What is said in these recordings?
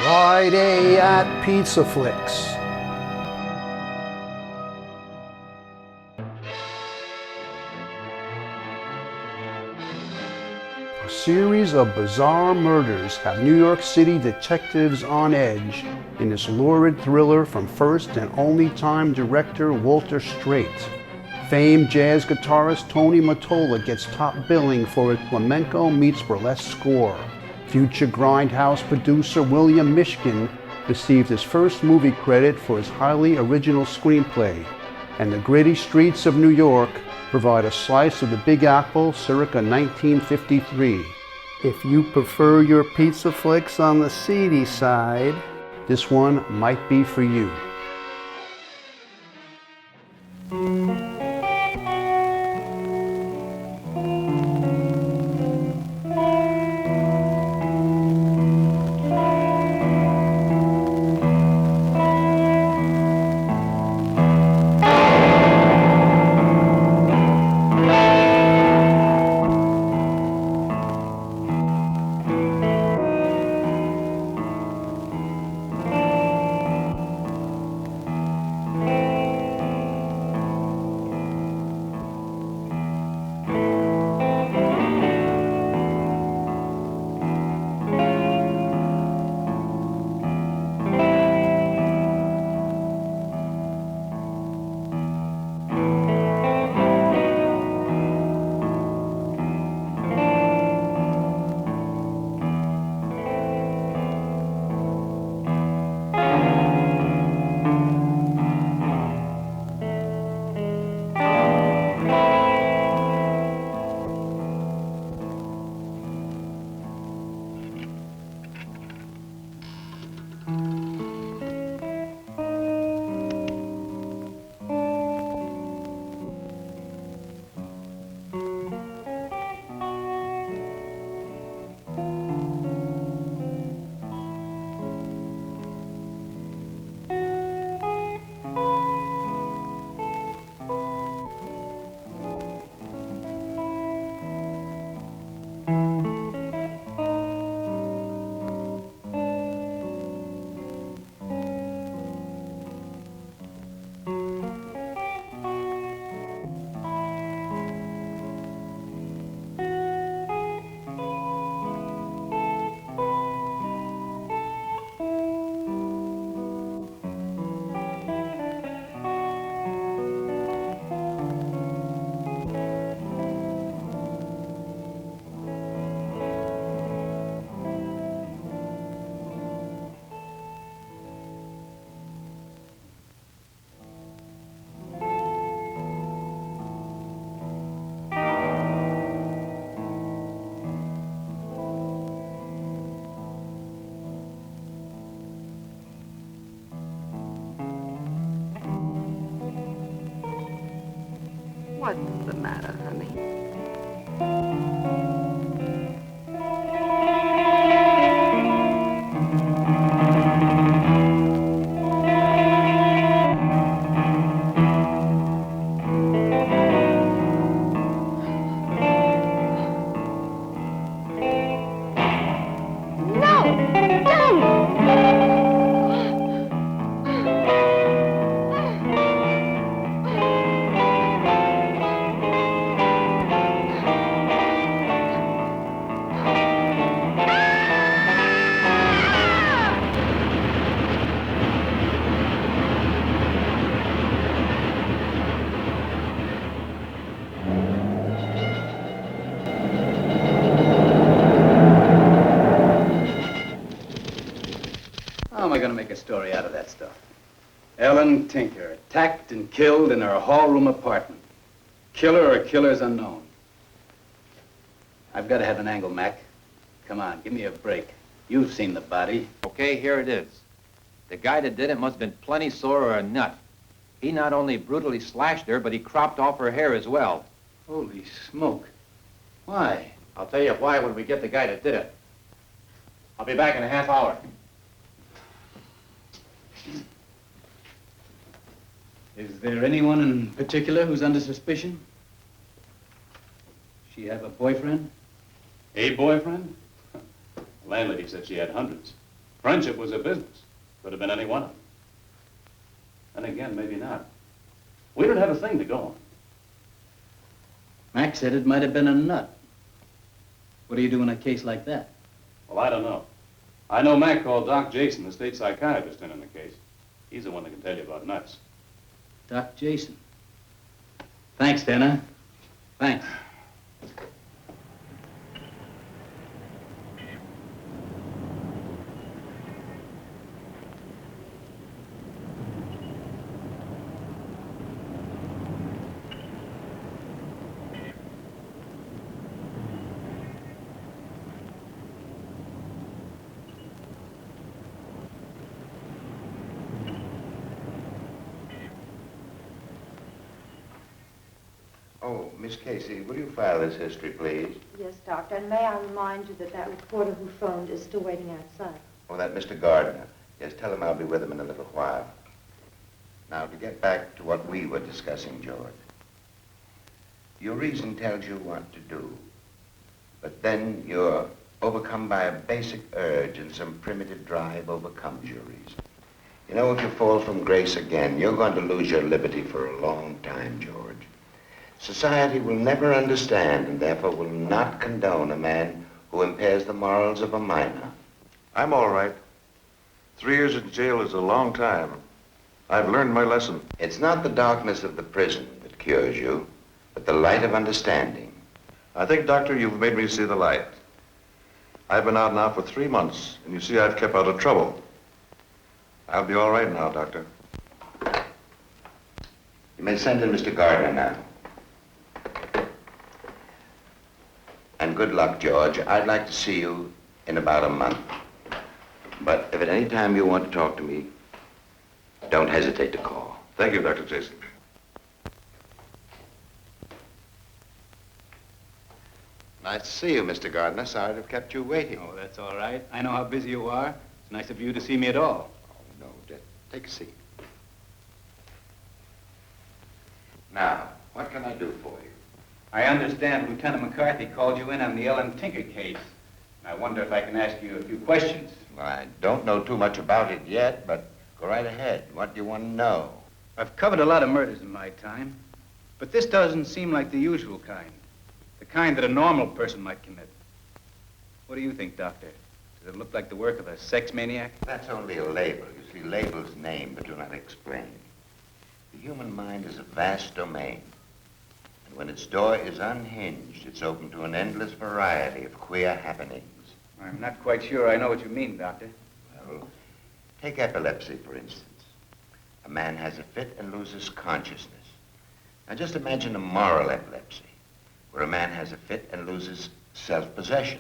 Friday at PizzaFLIX. A series of bizarre murders have New York City detectives on edge in this lurid thriller from first and only time director Walter Strate. Famed jazz guitarist Tony Mottola gets top billing for his flamenco meets burlesque score. Future grindhouse producer William Mishkin received his first movie credit for his highly original screenplay. And the gritty streets of New York provide a slice of the Big Apple circa 1953. If you prefer your PizzaFLIX on the seedy side, this one might be for you. What's the matter, honey? How am I going to make a story out of that stuff? Ellen Tinker, attacked and killed in her hall-room apartment. Killer or killers unknown. I've got to have an angle, Mac. Come on, give me a break. You've seen the body. Okay, here it is. The guy that did it must have been plenty sore or a nut. He not only brutally slashed her, but he cropped off her hair as well. Holy smoke. Why? I'll tell you why when we get the guy that did it. I'll be back in a half hour. Is there anyone in particular who's under suspicion? She have a boyfriend? A boyfriend? The landlady said she had hundreds. Friendship was a business. Could have been any one of them. And again, maybe not. We don't have a thing to go on. Mac said it might have been a nut. What do you do in a case like that? Well, I don't know. I know Mac called Doc Jason, the state psychiatrist, in on the case. He's the one that can tell you about nuts. Doc Jason. Thanks, Tanner. Thanks. Oh, Miss Casey, will you file this history, please? Yes, Doctor, and may I remind you that that reporter who phoned is still waiting outside. Oh, that Mr. Gardner. Yes, tell him I'll be with him in a little while. Now, to get back to what we were discussing, George. Your reason tells you what to do, but then you're overcome by a basic urge and some primitive drive overcomes your reason. You know, if you fall from grace again, you're going to lose your liberty for a long time, George. Society will never understand and therefore will not condone a man who impairs the morals of a minor. I'm all right. 3 years in jail is a long time. I've learned my lesson. It's not the darkness of the prison that cures you, but the light of understanding. I think, Doctor, you've made me see the light. I've been out now for 3 months, and you see I've kept out of trouble. I'll be all right now, Doctor. You may send in Mr. Gardner now. And good luck, George. I'd like to see you in about a month. But if at any time you want to talk to me, don't hesitate to call. Thank you, Dr. Jason. Nice to see you, Mr. Gardner. Sorry to have kept you waiting. Oh, that's all right. I know how busy you are. It's nice of you to see me at all. Oh, no, just take a seat. Now, what can I do for you? I understand Lieutenant McCarthy called you in on the Ellen Tinker case. I wonder if I can ask you a few questions. Well, I don't know too much about it yet, but go right ahead. What do you want to know? I've covered a lot of murders in my time, but this doesn't seem like the usual kind. The kind that a normal person might commit. What do you think, Doctor? Does it look like the work of a sex maniac? That's only a label. You see, labels name but do not explain. The human mind is a vast domain. And when its door is unhinged, it's open to an endless variety of queer happenings. I'm not quite sure I know what you mean, Doctor. Well, take epilepsy, for instance. A man has a fit and loses consciousness. Now just imagine a moral epilepsy, where a man has a fit and loses self-possession.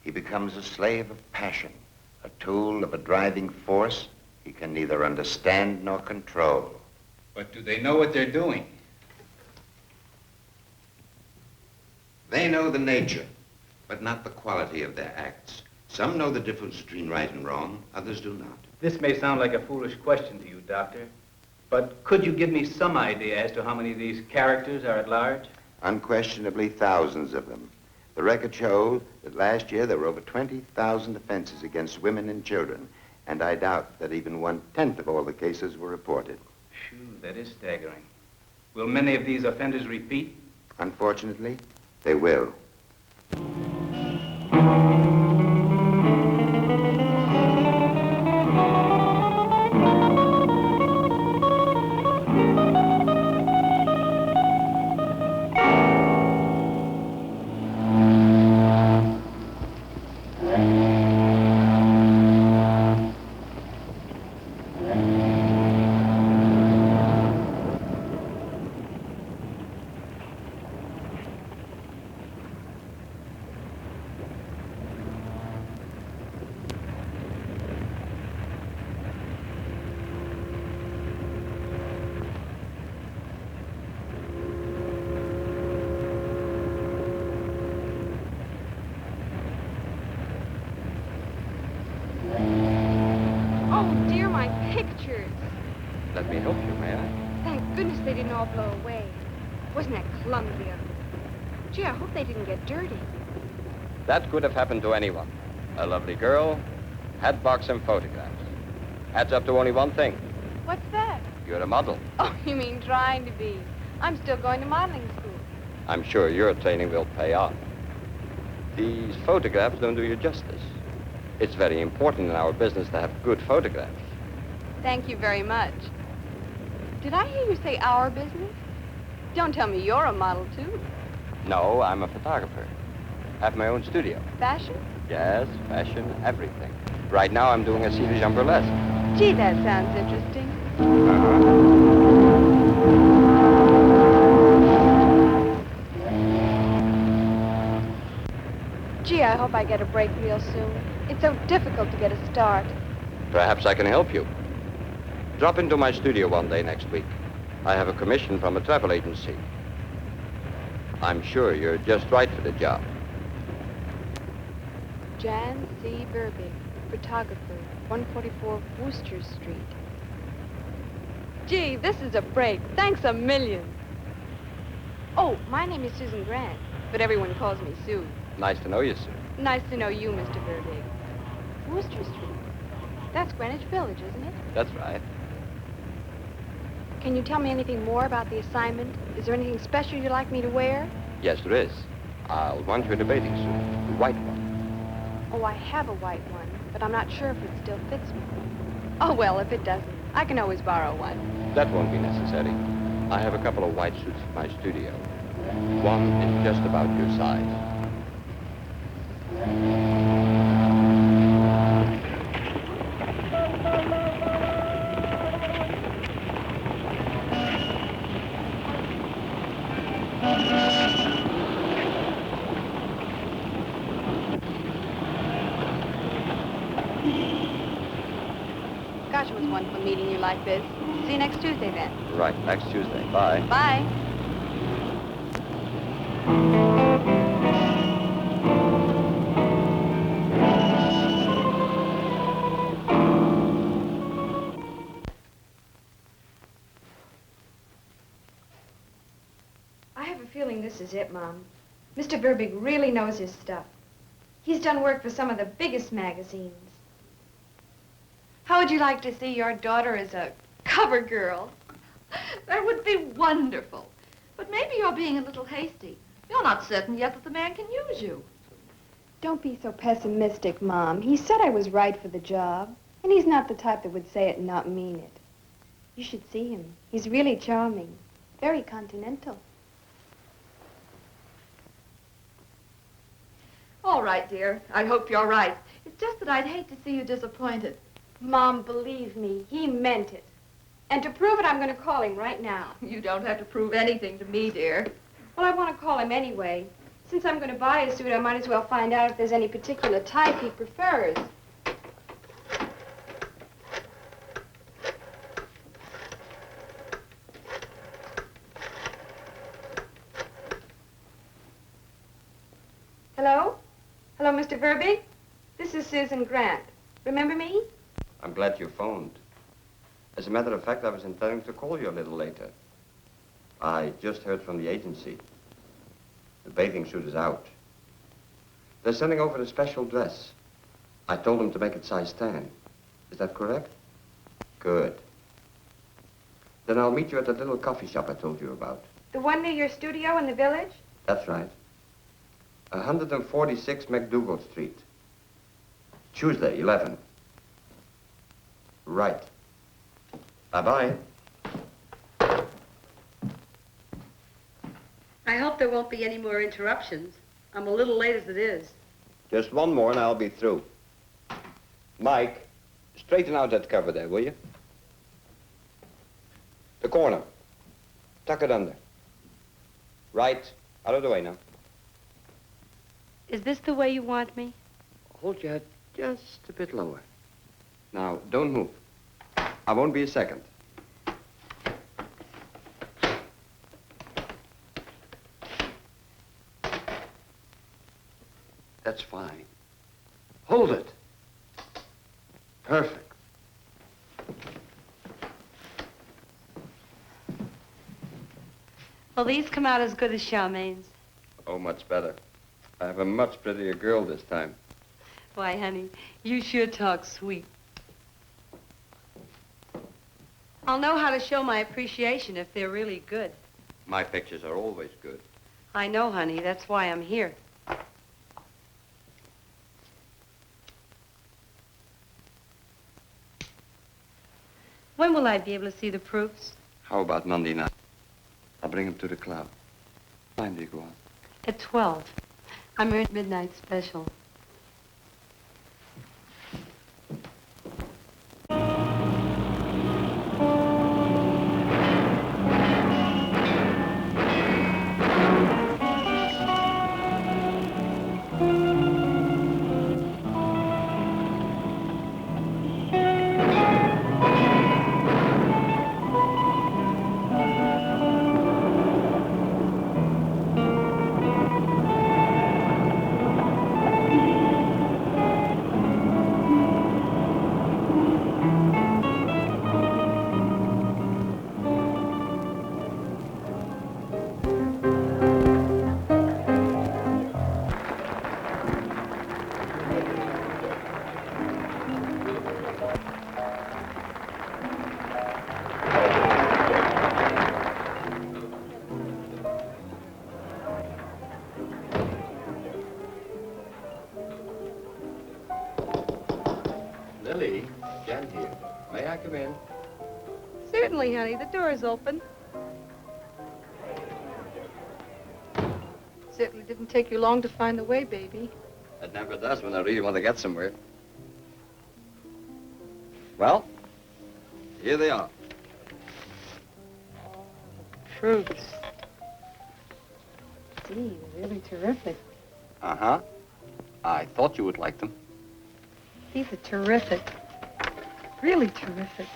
He becomes a slave of passion, a tool of a driving force he can neither understand nor control. But do they know what they're doing? They know the nature, but not the quality of their acts. Some know the difference between right and wrong, others do not. This may sound like a foolish question to you, Doctor, but could you give me some idea as to how many of these characters are at large? Unquestionably, thousands of them. The record shows that last year there were over 20,000 offenses against women and children, and I doubt that even 1/10 of all the cases were reported. Phew, that is staggering. Will many of these offenders repeat? Unfortunately, they will. Oh, dear, my pictures. Let me help you, may I? Thank goodness they didn't all blow away. Wasn't that clumsy of them? Gee, I hope they didn't get dirty. That could have happened to anyone. A lovely girl, hat box and photographs. Adds up to only one thing. What's that? You're a model. Oh, you mean trying to be. I'm still going to modeling school. I'm sure your training will pay off. These photographs don't do you justice. It's very important in our business to have good photographs. Thank you very much. Did I hear you say our business? Don't tell me you're a model, too. No, I'm a photographer. Have my own studio. Fashion? Yes, fashion, everything. Right now I'm doing a SEEDY burlesque. Gee, that sounds interesting. Gee, I hope I get a break real soon. It's so difficult to get a start. Perhaps I can help you. Drop into my studio one day next week. I have a commission from a travel agency. I'm sure you're just right for the job. Jan C. Verbeek, photographer, 144 Wooster Street. Gee, this is a break. Thanks a million. Oh, my name is Susan Grant, but everyone calls me Sue. Nice to know you, Sue. Nice to know you, Mr. Verbeek. Wooster Street. That's Greenwich Village, isn't it? That's right. Can you tell me anything more about the assignment? Is there anything special you'd like me to wear? Yes, there is. I'll want you in a bathing suit, the white one. Oh, I have a white one, but I'm not sure if it still fits me. Oh, well, if it doesn't, I can always borrow one. That won't be necessary. I have a couple of white suits in my studio. One is just about your size. Gosh, it was wonderful meeting you like this. See you next Tuesday, then. Right, next Tuesday. Bye. Bye. I have a feeling this is it, Mom. Mr. Verbeek really knows his stuff. He's done work for some of the biggest magazines. How would you like to see your daughter as a cover girl? That would be wonderful. But maybe you're being a little hasty. You're not certain yet that the man can use you. Don't be so pessimistic, Mom. He said I was right for the job, and he's not the type that would say it and not mean it. You should see him. He's really charming, very continental. All right, dear. I hope you're right. It's just that I'd hate to see you disappointed. Mom, believe me, he meant it. And to prove it, I'm going to call him right now. You don't have to prove anything to me, dear. Well, I want to call him anyway. Since I'm going to buy a suit, I might as well find out if there's any particular type he prefers. Hello? Hello, Mr. Verbeek? This is Susan Grant. Remember me? I'm glad you phoned. As a matter of fact, I was intending to call you a little later. I just heard from the agency. The bathing suit is out. They're sending over a special dress. I told them to make it size 10. Is that correct? Good. Then I'll meet you at that little coffee shop I told you about. The one near your studio in the village? That's right. 146 McDougal Street. Tuesday, 11. Right. Bye-bye. I hope there won't be any more interruptions. I'm a little late as it is. Just one more and I'll be through. Mike, straighten out that cover there, will you? The corner. Tuck it under. Right. Out of the way now. Is this the way you want me? Hold your head just a bit lower. Now, don't move. I won't be a second. That's fine. Hold it. Perfect. Well, these come out as good as Charmaine's. Oh, much better. I have a much prettier girl this time. Why, honey, you sure talk sweet. I'll know how to show my appreciation if they're really good. My pictures are always good. I know, honey. That's why I'm here. When will I be able to see the proofs? How about Monday night? I'll bring them to the club. What time do you go on? At 12. I'm in midnight special. Lili, Jen here. May I come in? Certainly, honey. The door is open. Certainly didn't take you long to find the way, baby. It never does when I really want to get somewhere. Well, here they are. Fruits. Gee, they're really terrific. Uh-huh. I thought you would like them. These are terrific. Really terrific.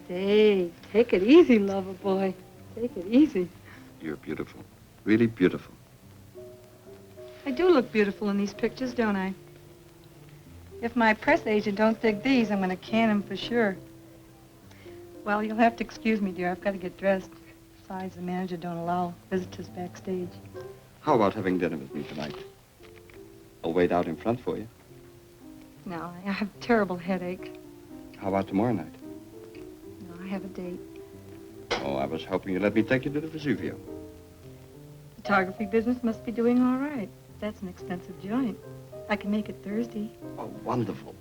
Dave, take it easy, lover boy. Take it easy. You're beautiful. Really beautiful. I do look beautiful in these pictures, don't I? If my press agent don't dig these, I'm going to can him for sure. Well, you'll have to excuse me, dear. I've got to get dressed. Besides, the manager don't allow visitors backstage. How about having dinner with me tonight? I'll wait out in front for you. No, I have a terrible headache. How about tomorrow night? No, I have a date. Oh, I was hoping you'd let me take you to the Vesuvio. Photography business must be doing all right. That's an expensive joint. I can make it Thursday. Oh, wonderful.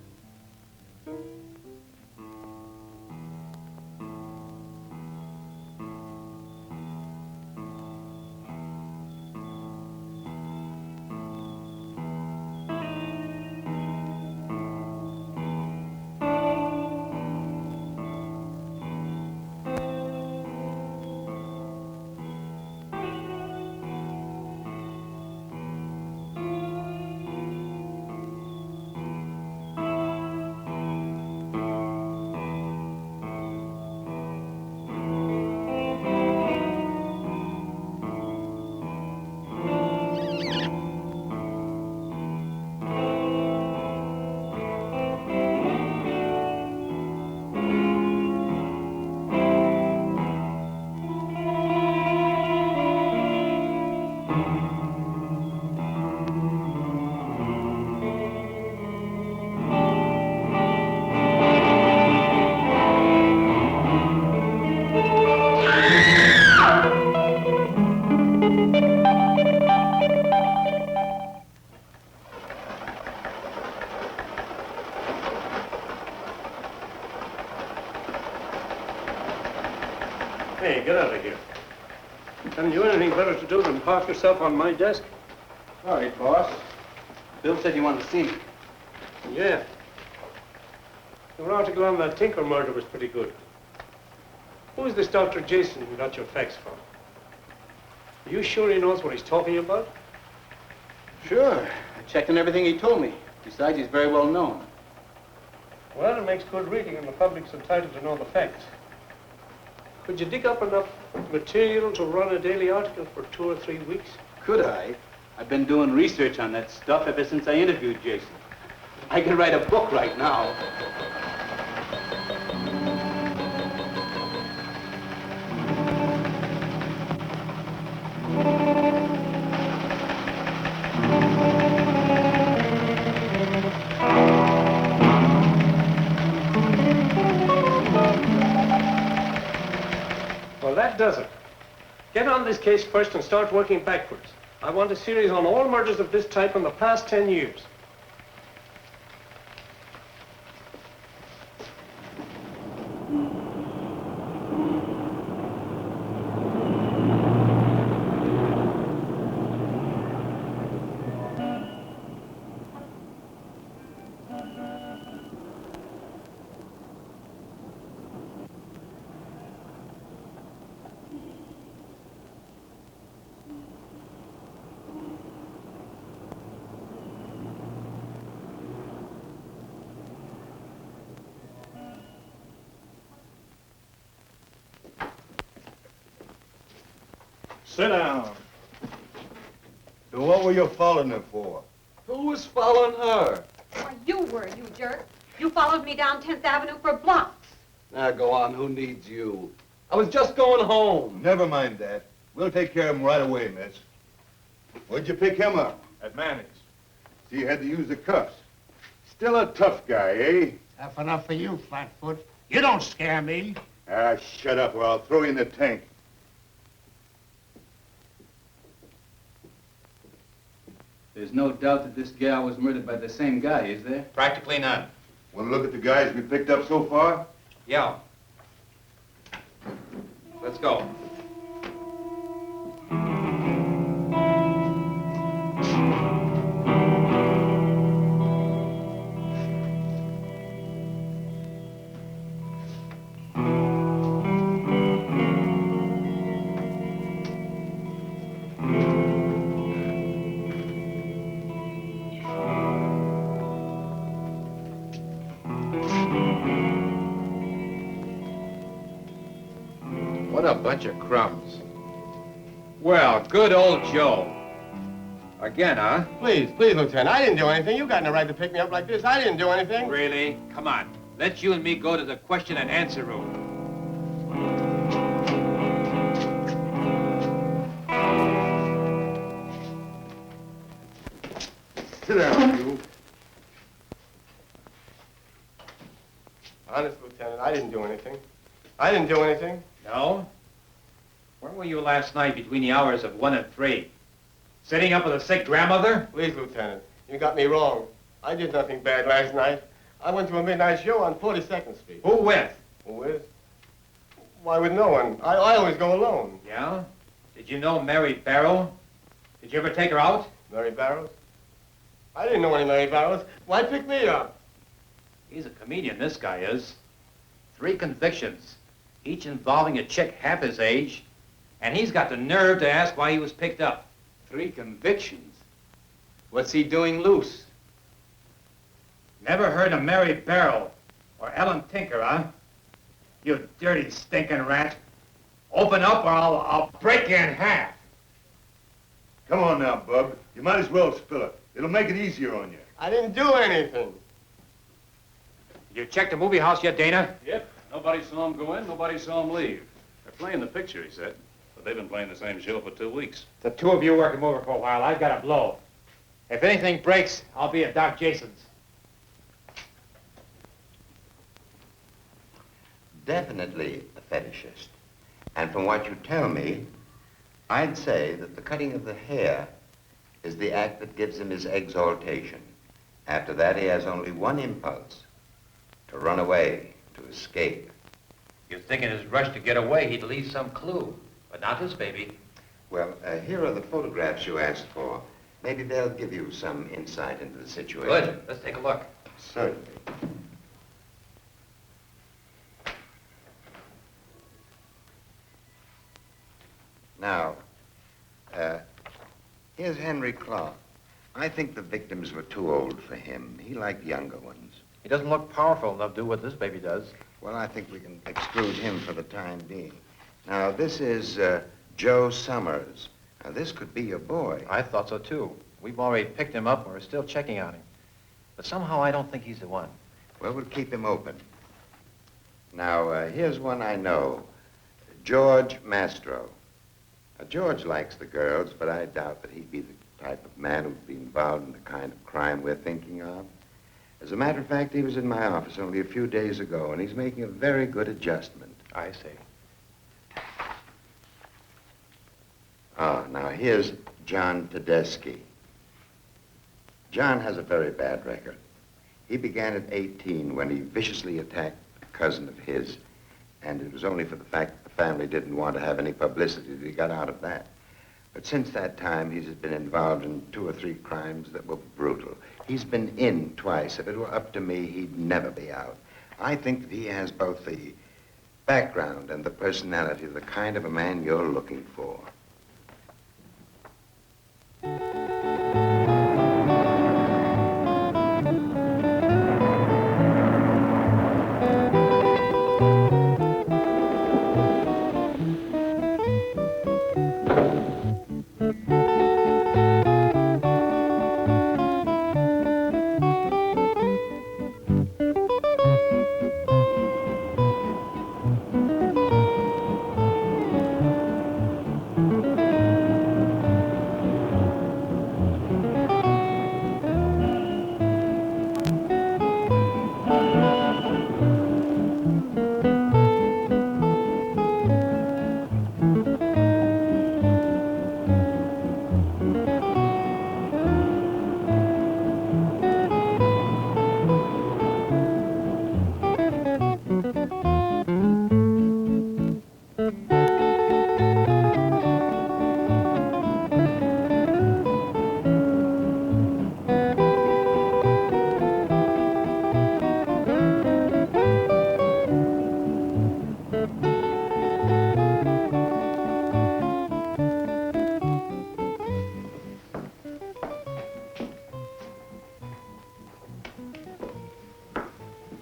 Hey, get out of here. Haven't you anything better to do than park yourself on my desk? All right, boss. Bill said you wanted to see me. Yeah. Your article on that Tinker murder was pretty good. Who is this Dr. Jason you got your facts from? Are you sure he knows what he's talking about? Sure. I checked on everything he told me. Besides, he's very well known. Well, it makes good reading, and the public's entitled to know the facts. Could you dig up enough material to run a daily article for 2 or 3 weeks? Could I? I've been doing research on that stuff ever since I interviewed Jason. I could write a book right now. That does it. Get on this case first and start working backwards. I want a series on all murders of this type in the past 10 years. Sit down. So what were you following her for? Who was following her? Why, you were, you jerk. You followed me down 10th Avenue for blocks. Now, go on. Who needs you? I was just going home. Never mind that. We'll take care of him right away, miss. Where'd you pick him up? At Manny's. So you had to use the cuffs. Still a tough guy, eh? Tough enough for you, Flatfoot. You don't scare me. Ah, shut up or I'll throw you in the tank. There's no doubt that this gal was murdered by the same guy, is there? Practically none. Want to look at the guys we picked up so far? Yeah. Let's go. What a bunch of crumbs. Well, good old Joe. Again, huh? Please, Lieutenant. I didn't do anything. You got no right to pick me up like this. I didn't do anything. Really? Come on. Let's you and me go to the question and answer room. Sit down, you. Honest, Lieutenant, I didn't do anything. I didn't do anything. No? Where were you last night between the hours of 1 and 3? Sitting up with a sick grandmother? Please, Lieutenant, you got me wrong. I did nothing bad last night. I went to a midnight show on 42nd Street. Who with? Who with? Why, with no one. I always go alone. Yeah? Did you know Mary Barrow? Did you ever take her out? Mary Barrows? I didn't know any Mary Barrows. Why pick me up? He's a comedian, this guy is. 3 convictions, each involving a chick half his age, and he's got the nerve to ask why he was picked up. 3 convictions? What's he doing loose? Never heard of Mary Barrow or Ellen Tinker, huh? You dirty, stinking rat. Open up or I'll break you in half. Come on now, Bub. You might as well spill it. It'll make it easier on you. I didn't do anything. Did you check the movie house yet, Dana? Yep. Nobody saw him go in, nobody saw him leave. They're playing the picture, he said. But they've been playing the same show for 2 weeks. The 2 of you work him over for a while. I've got a blow. If anything breaks, I'll be at Doc Jason's. Definitely a fetishist. And from what you tell me, I'd say that the cutting of the hair is the act that gives him his exaltation. After that, he has only one impulse, to run away, to escape. You'd think in his rush to get away, he'd leave some clue. But not this baby. Well, here are the photographs you asked for. Maybe they'll give you some insight into the situation. Good. Let's take a look. Certainly. Now, here's Henry Clark. I think the victims were too old for him. He liked younger ones. He doesn't look powerful enough to do what this baby does. Well, I think we can exclude him for the time being. Now, this is Joe Summers. Now, this could be your boy. I thought so, too. We've already picked him up and we're still checking on him. But somehow I don't think he's the one. Well, we'll keep him open. Now, here's one I know. George Mastro. Now, George likes the girls, but I doubt that he'd be the type of man who'd be involved in the kind of crime we're thinking of. As a matter of fact, he was in my office only a few days ago, and he's making a very good adjustment. I see. Oh, now here's John Tedeschi. John has a very bad record. He began at 18 when he viciously attacked a cousin of his. And it was only for the fact that the family didn't want to have any publicity that he got out of that. But since that time, he's been involved in 2 or 3 crimes that were brutal. He's been in twice. If it were up to me, he'd never be out. I think that he has both the background and the personality of the kind of a man you're looking for.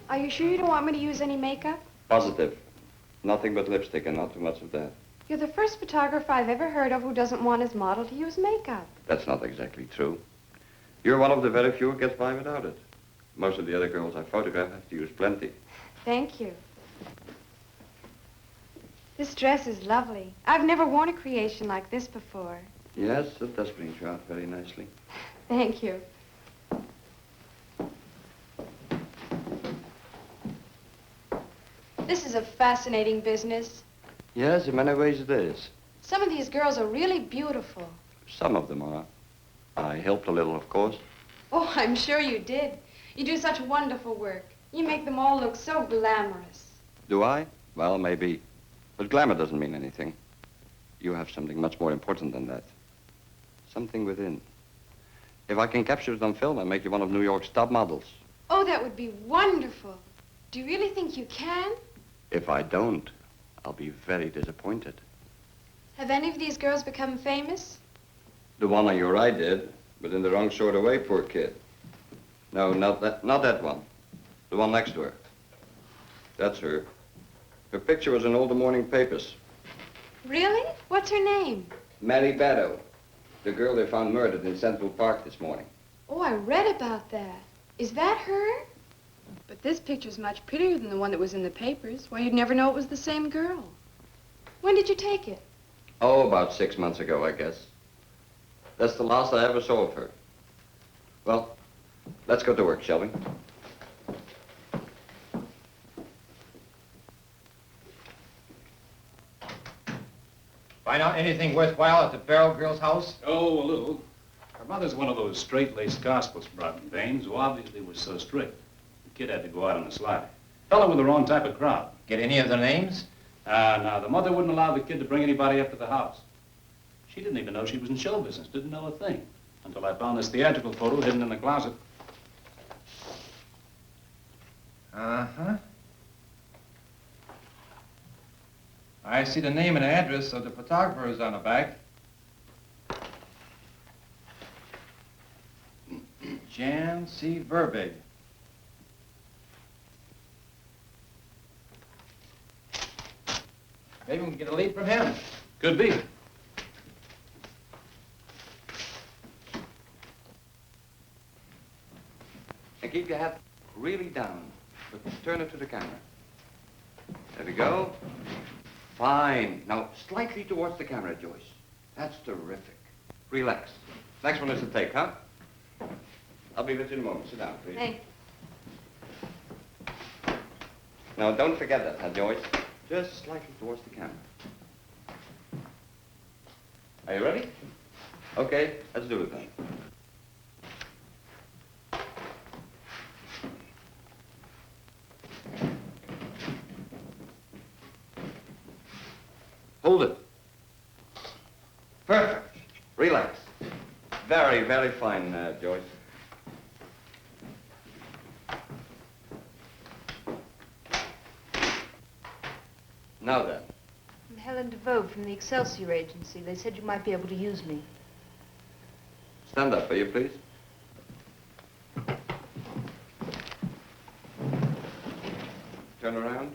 Are you sure you don't want me to use any makeup? Positive. Nothing but lipstick and not too much of that. You're the first photographer I've ever heard of who doesn't want his model to use makeup. That's not exactly true. You're one of the very few who gets by without it. Most of the other girls I photograph have to use plenty. Thank you. This dress is lovely. I've never worn a creation like this before. Yes, it does bring you out very nicely. Thank you. This is a fascinating business. Yes, in many ways it is. Some of these girls are really beautiful. Some of them are. I helped a little, of course. Oh, I'm sure you did. You do such wonderful work. You make them all look so glamorous. Do I? Well, maybe. But glamour doesn't mean anything. You have something much more important than that. Something within. If I can capture it on film, I'll make you one of New York's top models. Oh, that would be wonderful. Do you really think you can? If I don't, I'll be very disappointed. Have any of these girls become famous? The one on your right did, but in the wrong sort of way, poor kid. No, not that one. The one next to her. That's her. Her picture was in all the morning papers. Really? What's her name? Mary Barrow, the girl they found murdered in Central Park this morning. Oh, I read about that. Is that her? But this picture's much prettier than the one that was in the papers. Why, you'd never know it was the same girl. When did you take it? Oh, about 6 months ago, I guess. That's the last I ever saw of her. Well, let's go to work, shall we? Find out anything worthwhile at the Barrel girl's house? Oh, a little. Her mother's one of those straight-laced gospel-sprouting dames who obviously was so strict. The kid had to go out on the sly. Fell in with the wrong type of crowd. Get any of the names? No, the mother wouldn't allow the kid to bring anybody up to the house. She didn't even know she was in show business, didn't know a thing, until I found this theatrical photo hidden in the closet. Uh-huh. I see the name and address of the photographers on the back. Jan C. Verbig. Maybe we can get a lead from him. Could be. And keep your hat really down, but turn it to the camera. There we go. Fine. Now, slightly towards the camera, Joyce. That's terrific. Relax. Next one is the take, huh? I'll be with you in a moment. Sit down, please. Thanks. Now, don't forget that, huh, Joyce? Just slightly towards the camera. Are you ready? Okay, let's do it then. Hold it. Perfect. Relax. Very, very fine, Joyce. Now then. I'm Helen DeVoe from the Excelsior Agency. They said you might be able to use me. Stand up, will you, please? Turn around.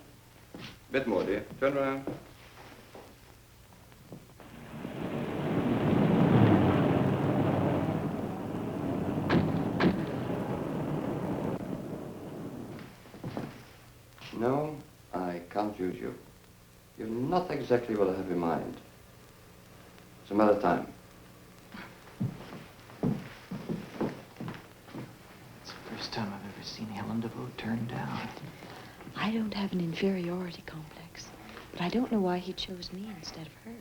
Bit more, dear. Turn around. No, I can't use you. You're not exactly what I have in mind. Some other time. It's the first time I've ever seen Helen DeVoe turned down. I don't have an inferiority complex, but I don't know why he chose me instead of her.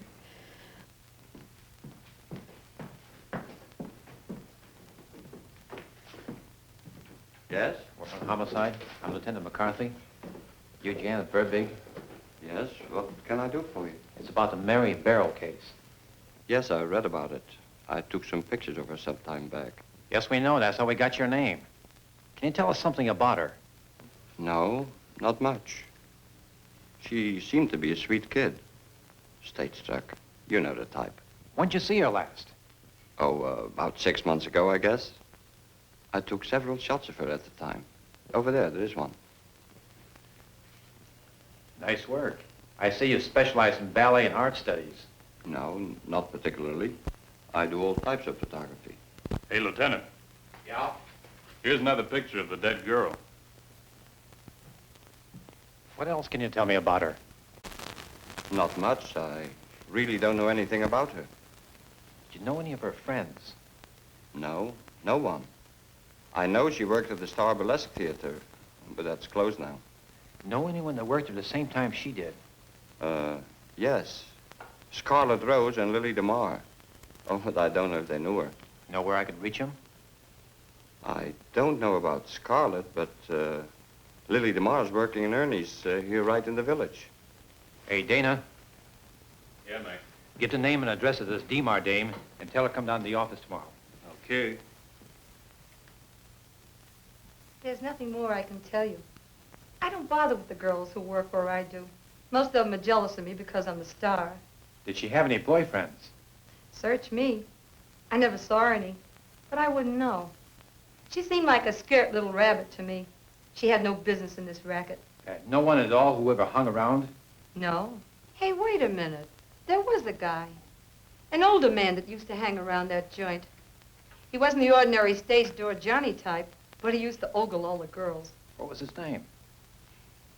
Yes? Work on homicide. I'm Lieutenant McCarthy. You Janet Burbig. Yes, what can I do for you? It's about the Mary Barrel case. Yes, I read about it. I took some pictures of her some time back. Yes, we know. That's how we got your name. Can you tell us something about her? No, not much. She seemed to be a sweet kid. State-struck. You know the type. When'd you see her last? Oh, about 6 months ago, I guess. I took several shots of her at the time. Over there is one. Nice work. I see you specialize in ballet and art studies. No, not particularly. I do all types of photography. Hey, Lieutenant. Yeah? Here's another picture of the dead girl. What else can you tell me about her? Not much. I really don't know anything about her. Did you know any of her friends? No, no one. I know she worked at the Star Burlesque Theater, but that's closed now. Know anyone that worked at the same time she did? Yes. Scarlet Rose and Lili DeMar. Oh, but I don't know if they knew her. Know where I could reach them? I don't know about Scarlet, but Lili DeMar's working in Ernie's here right in the village. Hey, Dana. Yeah, Mike. Get the name and address of this DeMar dame and tell her to come down to the office tomorrow. Okay. There's nothing more I can tell you. I don't bother with the girls who work where I do. Most of them are jealous of me because I'm a star. Did she have any boyfriends? Search me. I never saw any, but I wouldn't know. She seemed like a scared little rabbit to me. She had no business in this racket. No one at all who ever hung around? No. Hey, wait a minute. There was a guy. An older man that used to hang around that joint. He wasn't the ordinary stage door Johnny type, but he used to ogle all the girls. What was his name?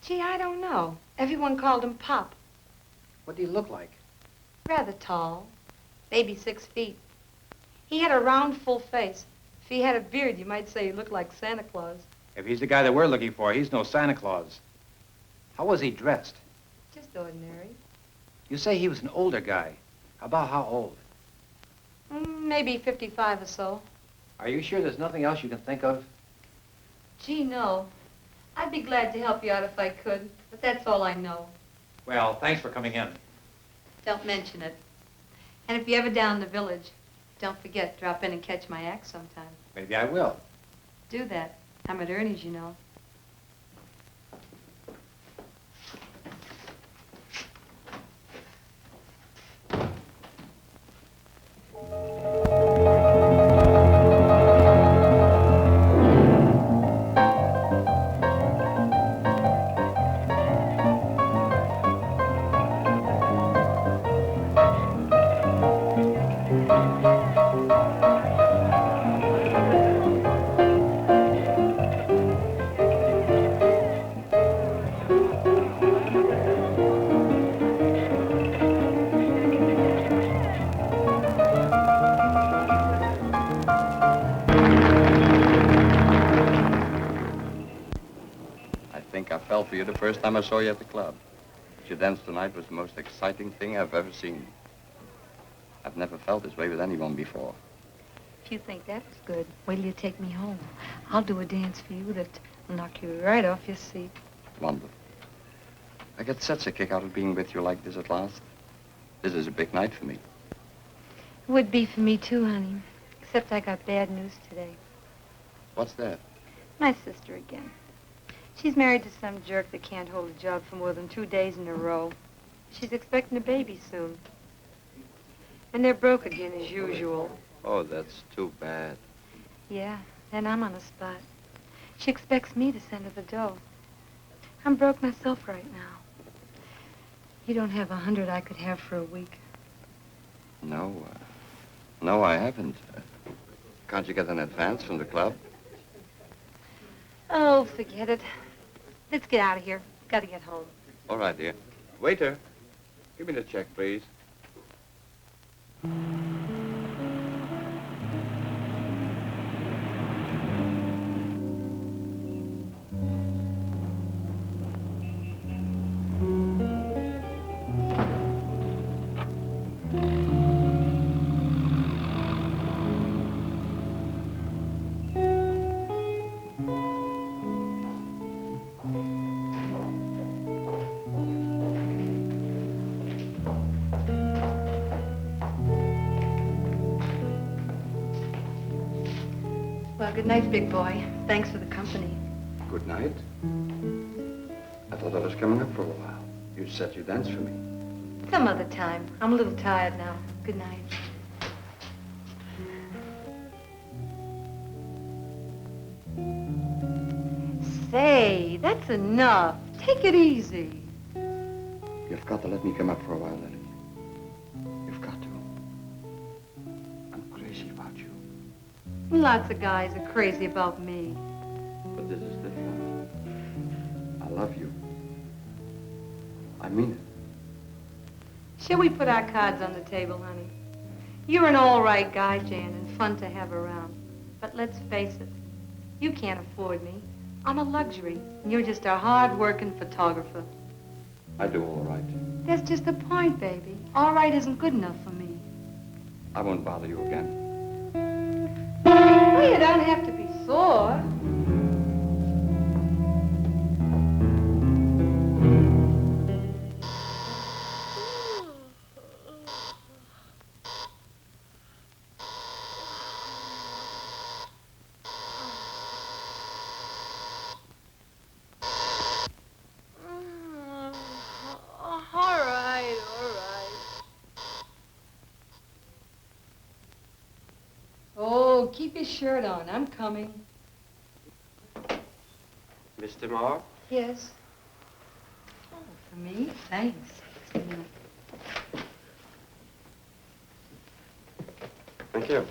Gee, I don't know. Everyone called him Pop. What did he look like? Rather tall. Maybe 6 feet. He had a round, full face. If he had a beard, you might say he looked like Santa Claus. If he's the guy that we're looking for, he's no Santa Claus. How was he dressed? Just ordinary. You say he was an older guy. About how old? Maybe 55 or so. Are you sure there's nothing else you can think of? Gee, no. I'd be glad to help you out if I could, but that's all I know. Well, thanks for coming in. Don't mention it. And if you're ever down in the village, don't forget, drop in and catch my act sometime. Maybe I will. Do that. I'm at Ernie's, you know. For you the first time I saw you at the club. Your dance tonight was the most exciting thing I've ever seen. I've never felt this way with anyone before. If you think that's good, wait till you take me home. I'll do a dance for you that will knock you right off your seat. Wonderful. I get such a kick out of being with you like this at last. This is a big night for me. It would be for me too, honey. Except I got bad news today. What's that? My sister again. She's married to some jerk that can't hold a job for more than 2 days in a row. She's expecting a baby soon. And they're broke again as usual. Oh, that's too bad. Yeah, and I'm on the spot. She expects me to send her the dough. I'm broke myself right now. You don't have 100 I could have for a week. No, no, I haven't. Can't you get an advance from the club? Oh, forget it. Let's get out of here. Gotta get home. All right, dear. Waiter, give me the check, please. Well, good night, big boy. Thanks for the company. Good night. I thought I was coming up for a while. You said you'd dance for me. Some other time. I'm a little tired now. Good night. Say, that's enough. Take it easy. You've got to let me come up for a while, Lili. You've got to. I'm crazy about you. Lots of guys are crazy about me. But this is different. I love you. I mean it. Shall we put our cards on the table, honey? You're an all-right guy, Jan, and fun to have around. But let's face it, you can't afford me. I'm a luxury, and you're just a hard-working photographer. I do all right. That's just the point, baby. All right isn't good enough for me. I won't bother you again. Well, you don't have to be sore. Oh, keep your shirt on. I'm coming. Mr. Moore? Yes. Oh, for me? Thanks. Thank you.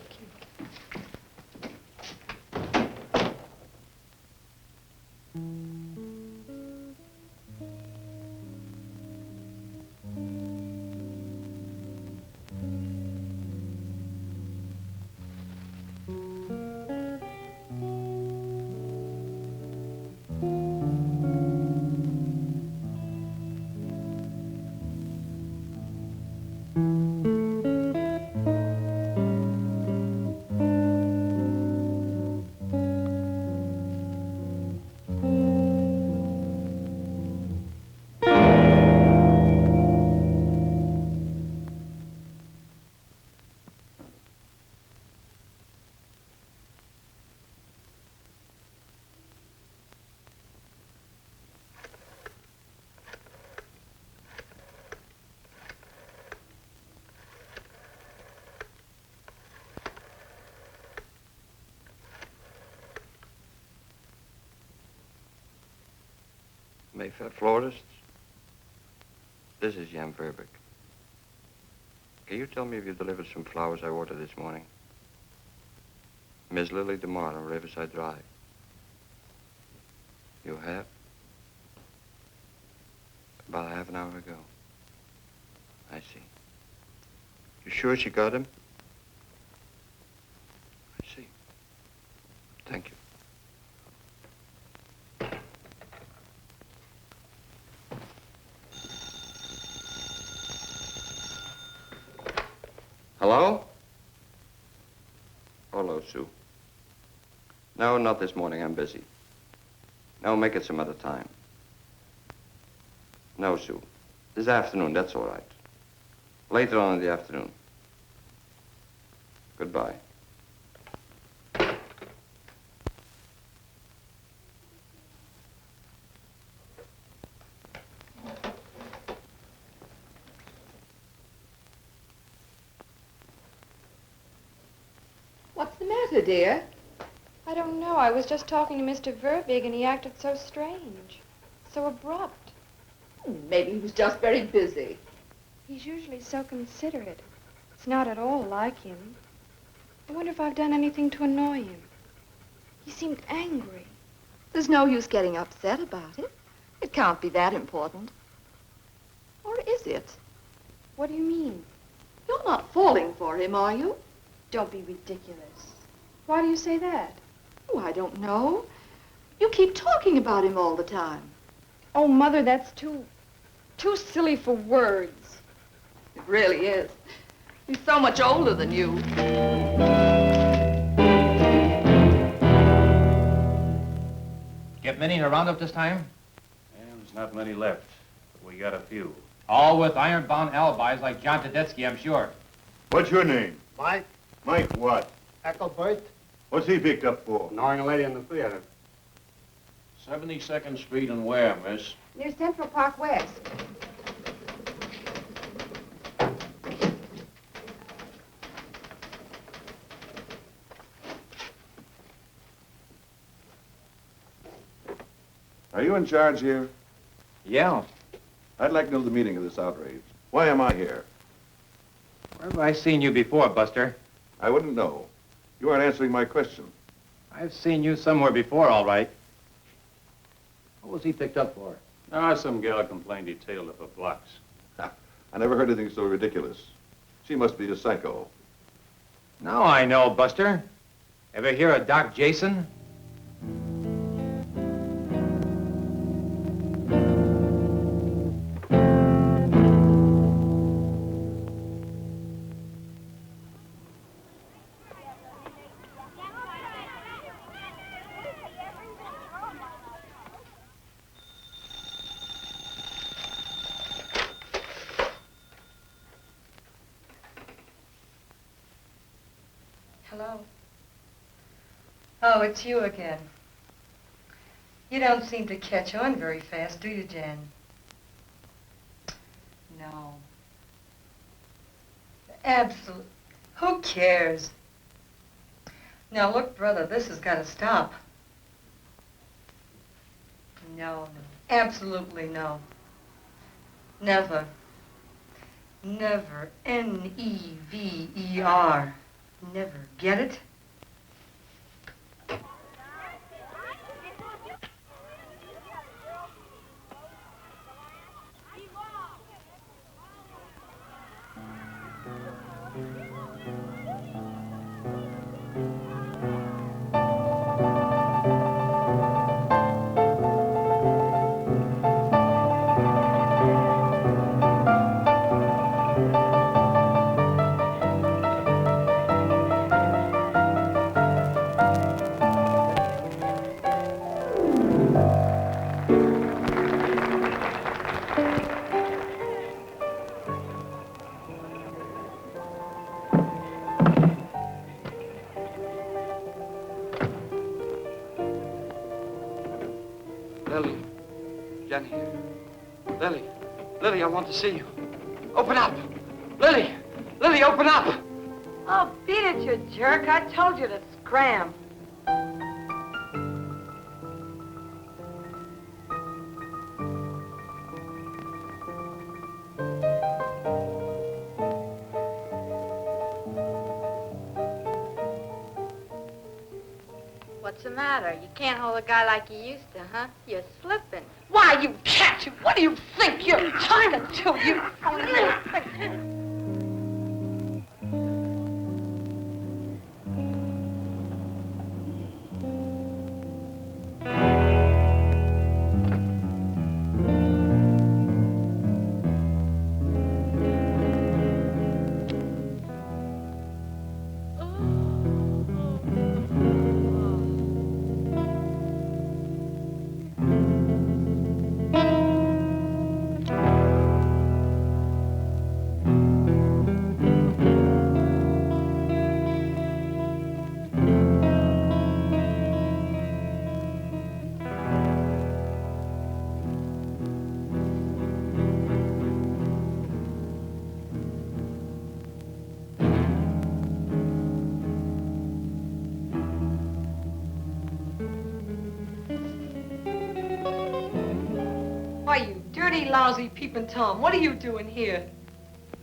Mayfair Florists. This is Jan Verbeek. Can you tell me if you delivered some flowers I ordered this morning? Miss Lili DeMar on Riverside Drive. You have? About half an hour ago. I see. You sure she got him? I see. Thank you. Hello? Hello, Sue. No, not this morning. I'm busy. No, make it some other time. No, Sue. This afternoon, that's all right. Later on in the afternoon. Goodbye. What's the matter, dear? I don't know. I was just talking to Mr. Verbeek, and he acted so strange, so abrupt. Maybe he was just very busy. He's usually so considerate. It's not at all like him. I wonder if I've done anything to annoy him. He seemed angry. There's no use getting upset about it. It can't be that important. Or is it? What do you mean? You're not falling for him, are you? Don't be ridiculous. Why do you say that? Oh, I don't know. You keep talking about him all the time. Oh, Mother, that's too silly for words. It really is. He's so much older than you. Get many in a roundup this time? And there's not many left, but we got a few. All with iron-bound alibis like John Tedeschi, I'm sure. What's your name? Mike, Mike what? Eckelbert, What's he picked up for? knowing a lady in the theater. 72nd Street and where, miss? Near Central Park West. Are you in charge here? Yeah. I'd like to know the meaning of this outrage. Why am I here? Where have I seen you before, Buster? I wouldn't know. You aren't answering my question. I've seen you somewhere before, all right. What was he picked up for? Some gal complained he tailed up a blocks. I never heard anything so ridiculous. She must be a psycho. Now I know, Buster. Ever hear of Doc Jason? Hello. Oh, it's you again. You don't seem to catch on very fast, do you, Jen? No. Absolutely. Who cares? Now, look, brother, this has got to stop. No. Absolutely no. Never. Never. N-E-V-E-R. Never. Get it? Lili. Jenny. Lili. Lili, I want to see you. Open up. Lili. Lili, open up. Oh, beat it, you jerk. I told you to scram. What's the matter? You can't hold a guy like you used to, huh? You're slipping. Why, you cat, what do you think you're talking to, you? dirty, lousy peeping Tom. What are you doing here?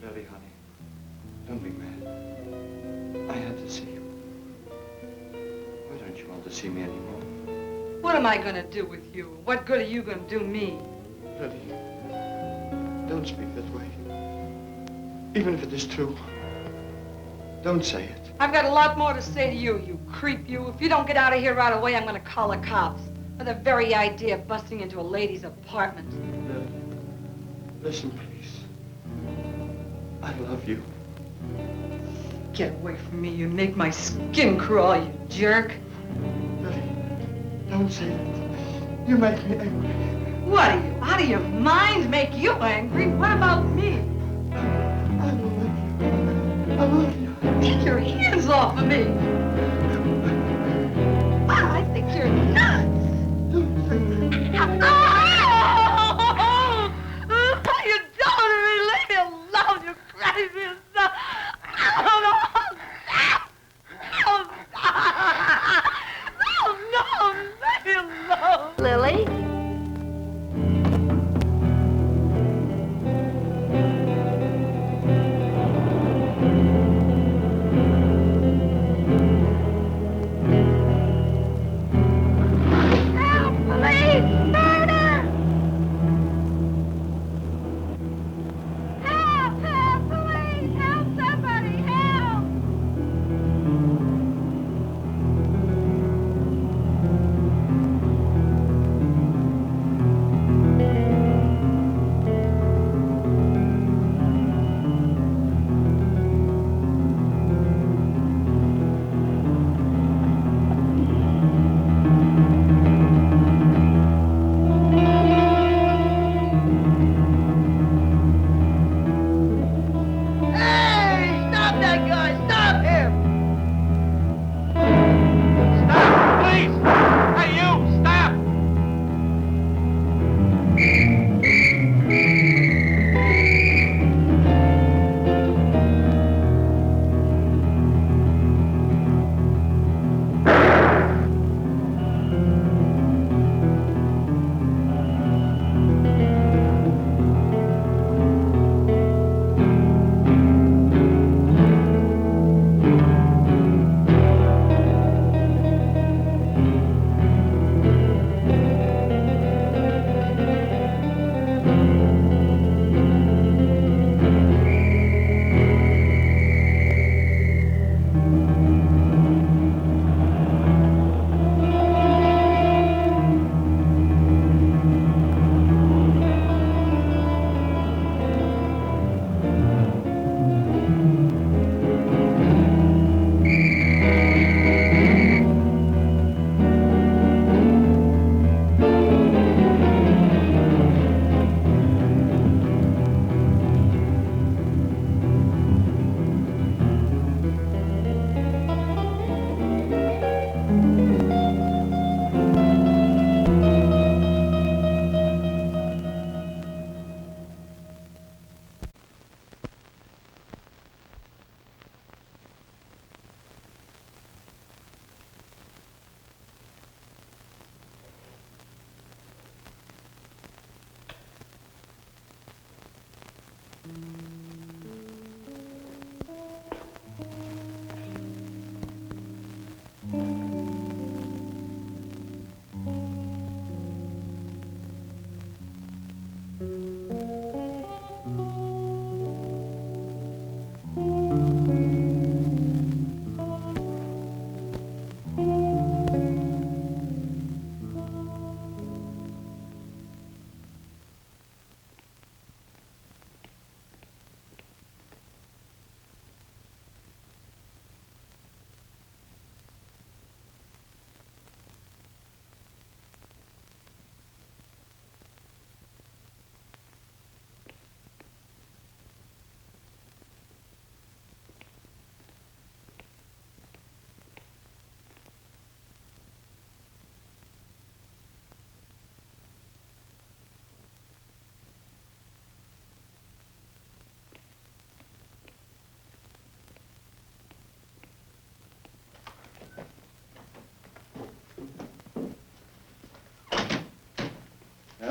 Lily, honey, don't be mad. I had to see you. Why don't you want to see me anymore? What am I gonna do with you? What good are you gonna do me? Lily, don't speak that way. Even if it is true, don't say it. I've got a lot more to say to you, you creep, you. If you don't get out of here right away, I'm gonna call the cops. For the very idea of busting into a lady's apartment. Lily, listen, please. I love you. Get away from me, you make my skin crawl, you jerk. Lily, don't say that. You make me angry. What are you, out of your mind? Make you angry? What about me? I love you. Take your hands off of me. Wow, I think you're nuts. You don't leave me alone, you crazy son. No, leave me alone. Lily?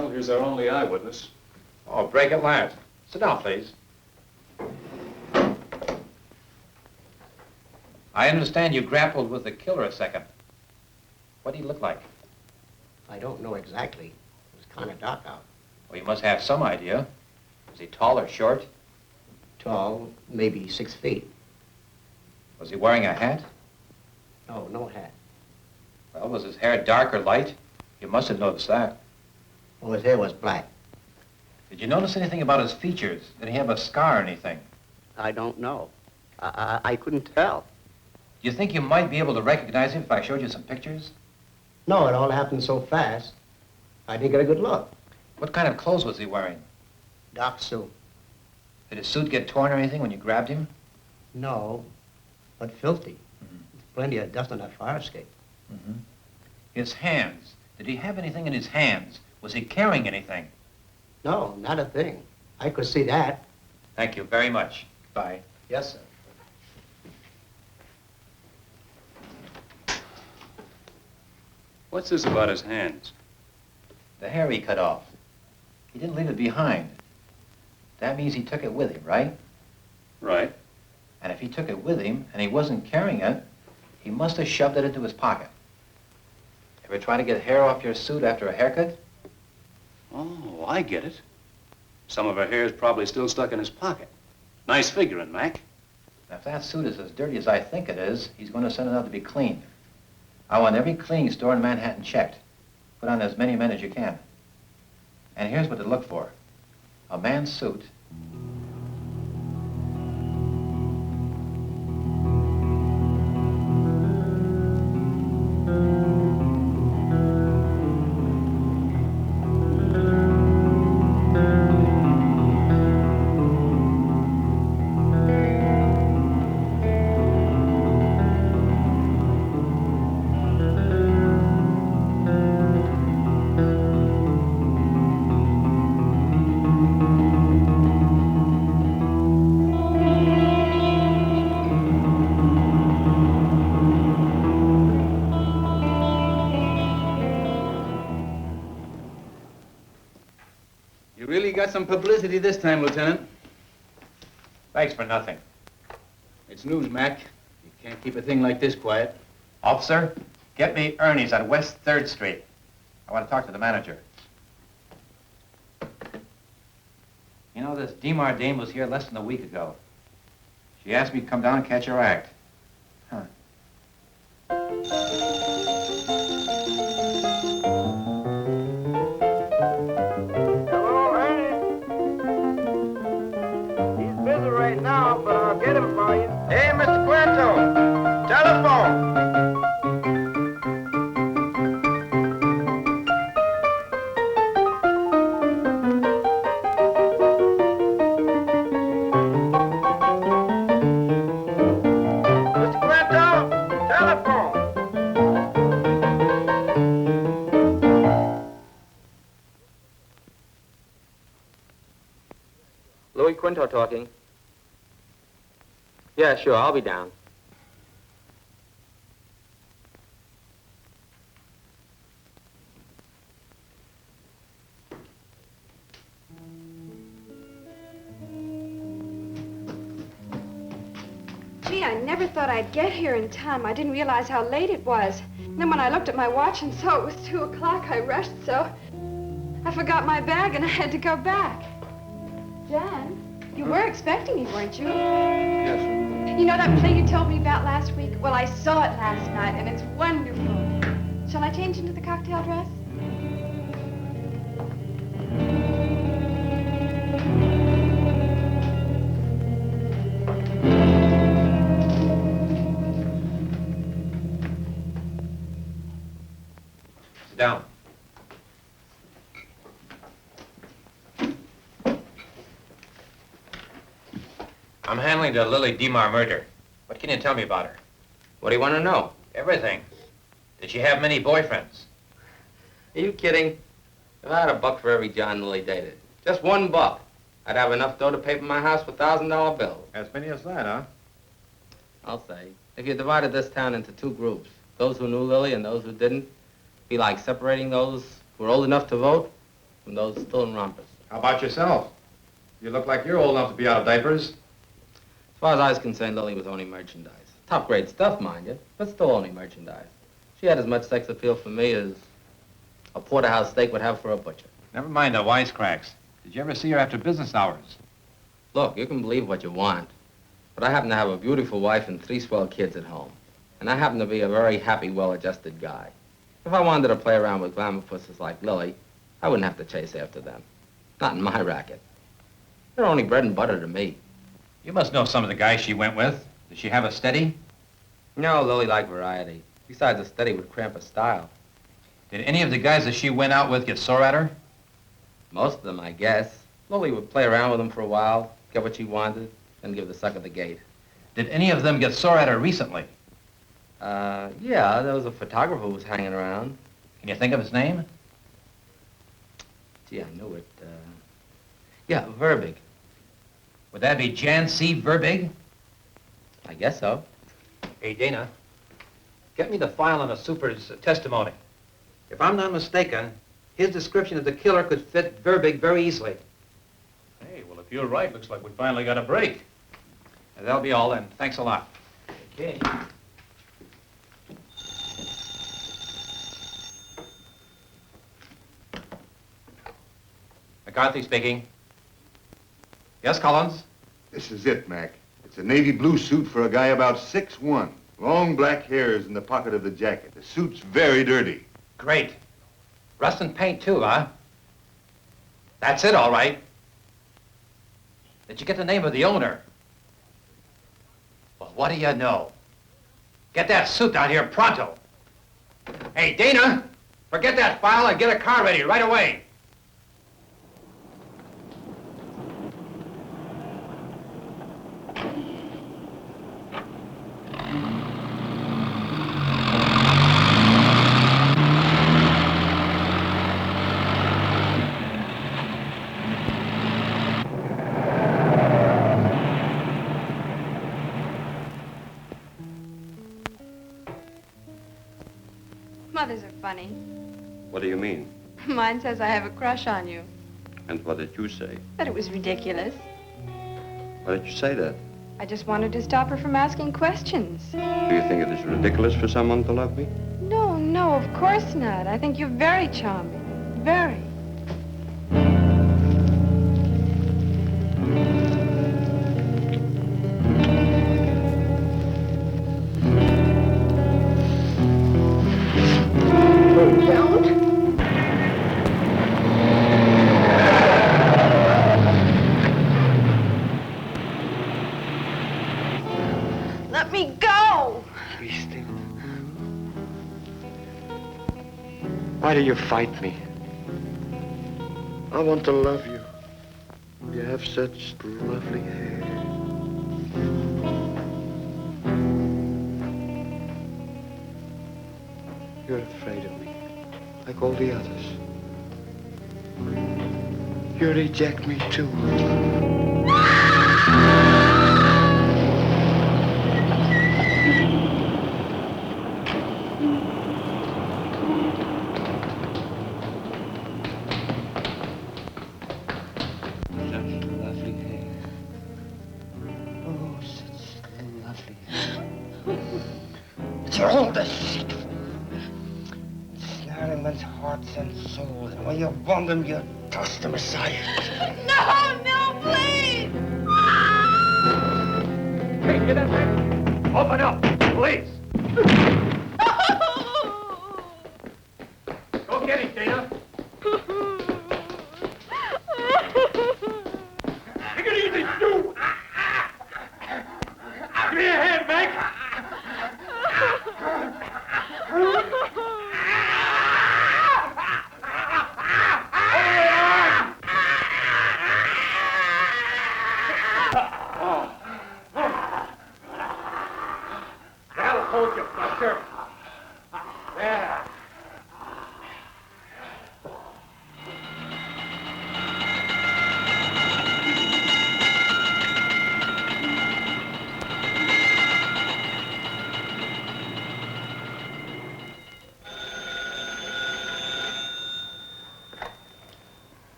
Well, here's our only eyewitness. Oh, break at last. Sit down, please. I understand you grappled with the killer a second. What did he look like? I don't know exactly. It was kind of dark out. Well, you must have some idea. Was he tall or short? Tall, maybe 6 feet. Was he wearing a hat? No, no hat. Well, was his hair dark or light? You must have noticed that. Well, his hair was black. Did you notice anything about his features? Did he have a scar or anything? I don't know. I couldn't tell. Do you think you might be able to recognize him if I showed you some pictures? No, it all happened so fast. I didn't get a good look. What kind of clothes was he wearing? Dark suit. Did his suit get torn or anything when you grabbed him? No, but filthy. There's plenty of dust on that fire escape. His hands. Did he have anything in his hands? Was he carrying anything? No, not a thing. I could see that. Thank you very much. Bye. Yes, sir. What's this about his hands? The hair he cut off. He didn't leave it behind. That means he took it with him, right? Right. And if he took it with him and he wasn't carrying it, he must have shoved it into his pocket. Ever try to get hair off your suit after a haircut? Oh, I get it. Some of her hair's probably still stuck in his pocket. Nice figuring, Mac. Now, if that suit is as dirty as I think it is, he's going to send it out to be cleaned. I want every cleaning store in Manhattan checked. Put on as many men as you can. And here's what to look for. A man's suit. Got some publicity this time, Lieutenant. Thanks for nothing. It's news, Mac. You can't keep a thing like this quiet. Officer, get me Ernie's on West 3rd Street. I want to talk to the manager. You know, this DeMar dame was here less than a week ago. She asked me to come down and catch her act. Huh. Right now, but I'll get him for you. Hey, Mr. Quinto, telephone. Mr. Quinto, telephone. Louis Quinto talking. Yeah, sure, I'll be down. Gee, I never thought I'd get here in time. I didn't realize how late it was. And then when I looked at my watch and saw it was 2 o'clock, I rushed so I forgot my bag and I had to go back. Jan, you were expecting me, weren't you? Yes. You know that play you told me about last week? Well, I saw it last night, and it's wonderful. Shall I change into the cocktail dress? Sit down. I'm handling the Lili DeMar murder. What can you tell me about her? What do you want to know? Everything. Did she have many boyfriends? Are you kidding? If I had $1 for every John Lili dated, just $1, I'd have enough dough to pay for my house with $1,000 bills. As many as that, huh? I'll say. If you divided this town into 2 groups, those who knew Lili and those who didn't, it'd be like separating those who were old enough to vote from those still in rompers. How about yourself? You look like you're old enough to be out of diapers. As far as I was concerned, Lily was only merchandise. Top-grade stuff, mind you, but still only merchandise. She had as much sex appeal for me as a porterhouse steak would have for a butcher. Never mind the wisecracks. Did you ever see her after business hours? Look, you can believe what you want, but I happen to have a beautiful wife and 3 swell kids at home. And I happen to be a very happy, well-adjusted guy. If I wanted to play around with glamour pussies like Lily, I wouldn't have to chase after them. Not in my racket. They're only bread and butter to me. You must know some of the guys she went with. Did she have a steady? No, Lily liked variety. Besides, a steady would cramp her style. Did any of the guys that she went out with get sore at her? Most of them, I guess. Lily would play around with them for a while, get what she wanted, then give the sucker the gate. Did any of them get sore at her recently? Yeah, there was a photographer who was hanging around. Can you think of his name? Gee, I knew it. Yeah, Verbig. Would that be Jan C. Verbig? I guess so. Hey, Dana, get me the file on the super's testimony. If I'm not mistaken, his description of the killer could fit Verbig very easily. Hey, well, if you're right, looks like we finally got a break. And that'll be all then. Thanks a lot. Okay. McCarthy speaking. Yes, Collins? This is it, Mac. It's a navy blue suit for a guy about 6'1". Long black hairs in the pocket of the jacket. The suit's very dirty. Great. Rust and paint too, huh? That's it, all right. Did you get the name of the owner? Well, what do you know? Get that suit down here pronto. Hey, Dana, forget that file and get a car ready right away. Mothers are funny. What do you mean? Mine says I have a crush on you. And what did you say? That it was ridiculous. Why did you say that? I just wanted to stop her from asking questions. Do you think it is ridiculous for someone to love me? No, no, of course not. I think you're very charming. Very. Let me go! Be still. Why do you fight me? I want to love you. You have such lovely hair. You're afraid of me, like all the others. You reject me too. It's all deceitful. Snaring men's hearts and souls, and when you want them, you toss them aside. No, no, please! Hey, get up there. Open up, please. Go get him, Dana. Take it easy, Stu. Give me a hand, Mac. That'll hold you, Buster. There.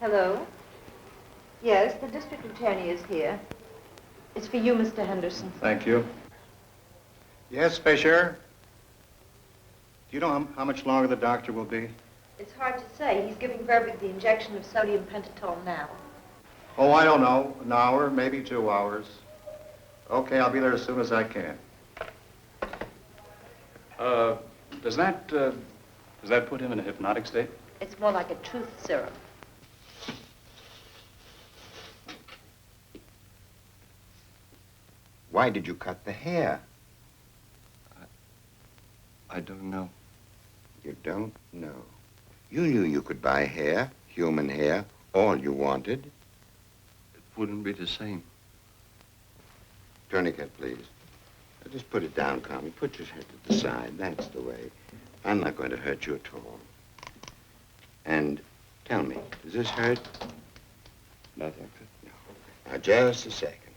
Hello? Yes, the district attorney is here. It's for you, Mr. Henderson. Thank you. Yes, Fisher? Do you know how much longer the doctor will be? It's hard to say. He's giving Verbeek the injection of sodium pentothal now. Oh, I don't know. An hour, maybe 2 hours. Okay, I'll be there as soon as I can. Does that put him in a hypnotic state? It's more like a truth serum. Why did you cut the hair? I don't know. You don't know. You knew you could buy hair, human hair, all you wanted. It wouldn't be the same. Tourniquet, please. Just put it down, Carmen. Put your head to the side. That's the way. I'm not going to hurt you at all. And tell me, does this hurt? No, Doctor. No. Now, just a second.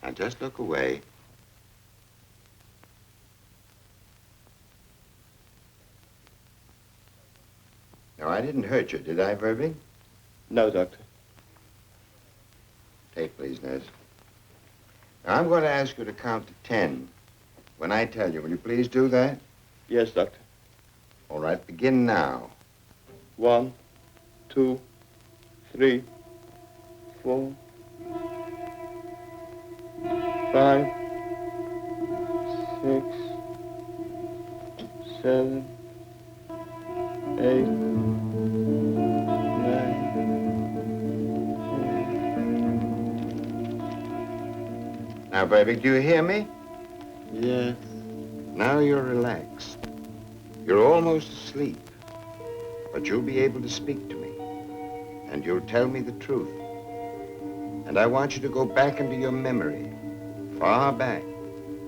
Now, just look away. No, I didn't hurt you, did I, Verbeek? No, Doctor. Take, please, nurse. Now, I'm going to ask you to count to 10. When I tell you, will you please do that? Yes, Doctor. All right, begin now. 1, 2, 3, 4, 5, 6, 7, 8, 9. Now, baby, do you hear me? Yes. Now you're relaxed. You're almost asleep. But you'll be able to speak to me. And you'll tell me the truth. And I want you to go back into your memory, far back,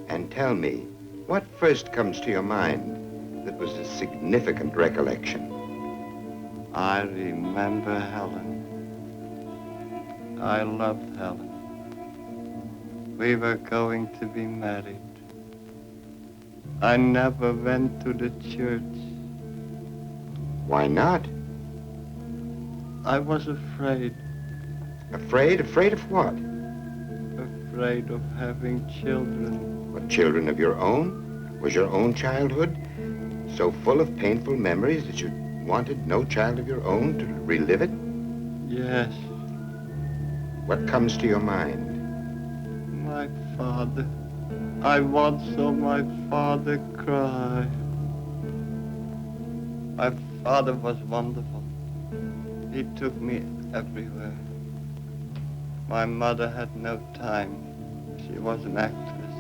and tell me what first comes to your mind that was a significant recollection. I remember Helen. I loved Helen. We were going to be married. I never went to the church. Why not? I was afraid. Afraid? Afraid of what? Afraid of having children. What, children of your own? Was your own childhood so full of painful memories that you wanted no child of your own to relive it? Yes. What comes to your mind? My father. I once saw my father cry. My father was wonderful. He took me everywhere. My mother had no time. She was an actress.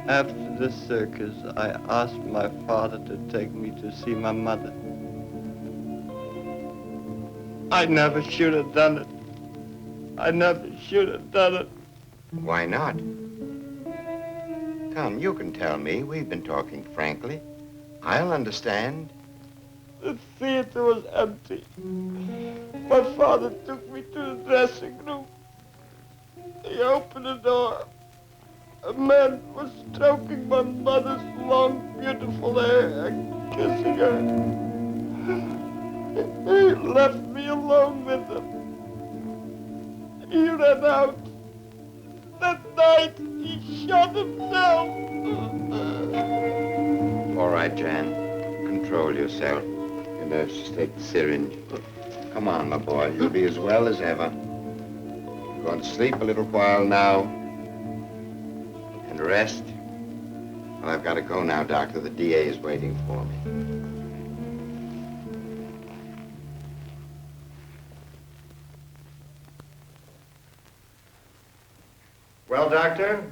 After the circus, I asked my father to take me to see my mother. I never should have done it. I never should have done it. Why not? Come, you can tell me. We've been talking frankly. I'll understand. The theater was empty. My father took me to the dressing room. He opened the door. A man was stroking my mother's long, beautiful hair and kissing her. He left me alone with him. He ran out. That night, he shot himself. All right, Jan. Control yourself. Your nurse, just take the syringe. Come on, my boy. You'll be as well as ever. You're going to sleep a little while now. And rest. Well, I've got to go now, Doctor. The DA is waiting for me. Well, Doctor?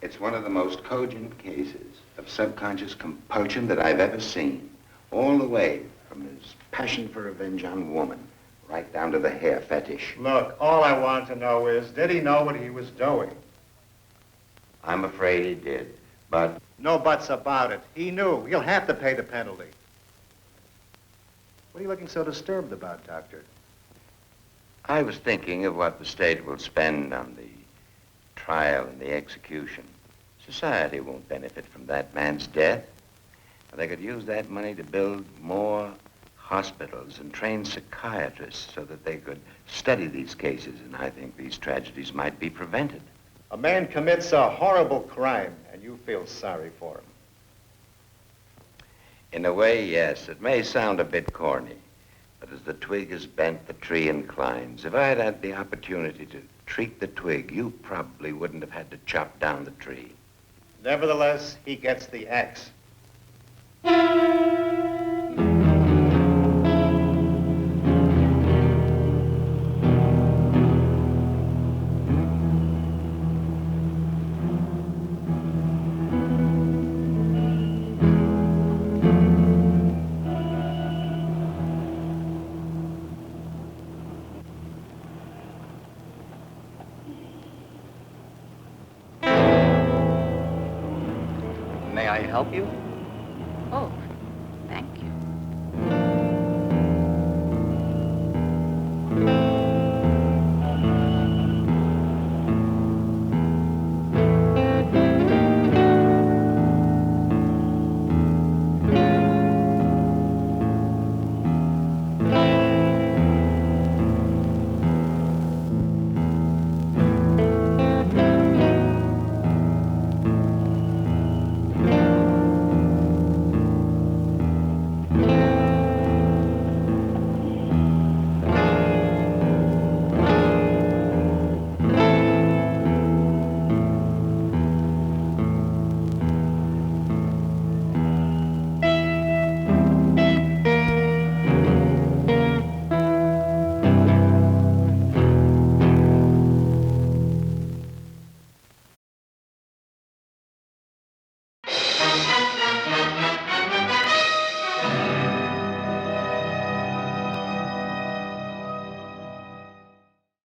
It's one of the most cogent cases of subconscious compulsion that I've ever seen. All the way from his passion for revenge on woman, right down to the hair fetish. Look, all I want to know is, did he know what he was doing? I'm afraid he did, but... No buts about it. He knew. He'll have to pay the penalty. What are you looking so disturbed about, Doctor? I was thinking of what the state will spend on the trial and the execution. Society won't benefit from that man's death. They could use that money to build more hospitals and train psychiatrists so that they could study these cases, and I think these tragedies might be prevented. A man commits a horrible crime, and you feel sorry for him. In a way, yes. It may sound a bit corny, but as the twig is bent, the tree inclines. If I had had the opportunity to treat the twig, you probably wouldn't have had to chop down the tree. Nevertheless, he gets the axe. May I help you?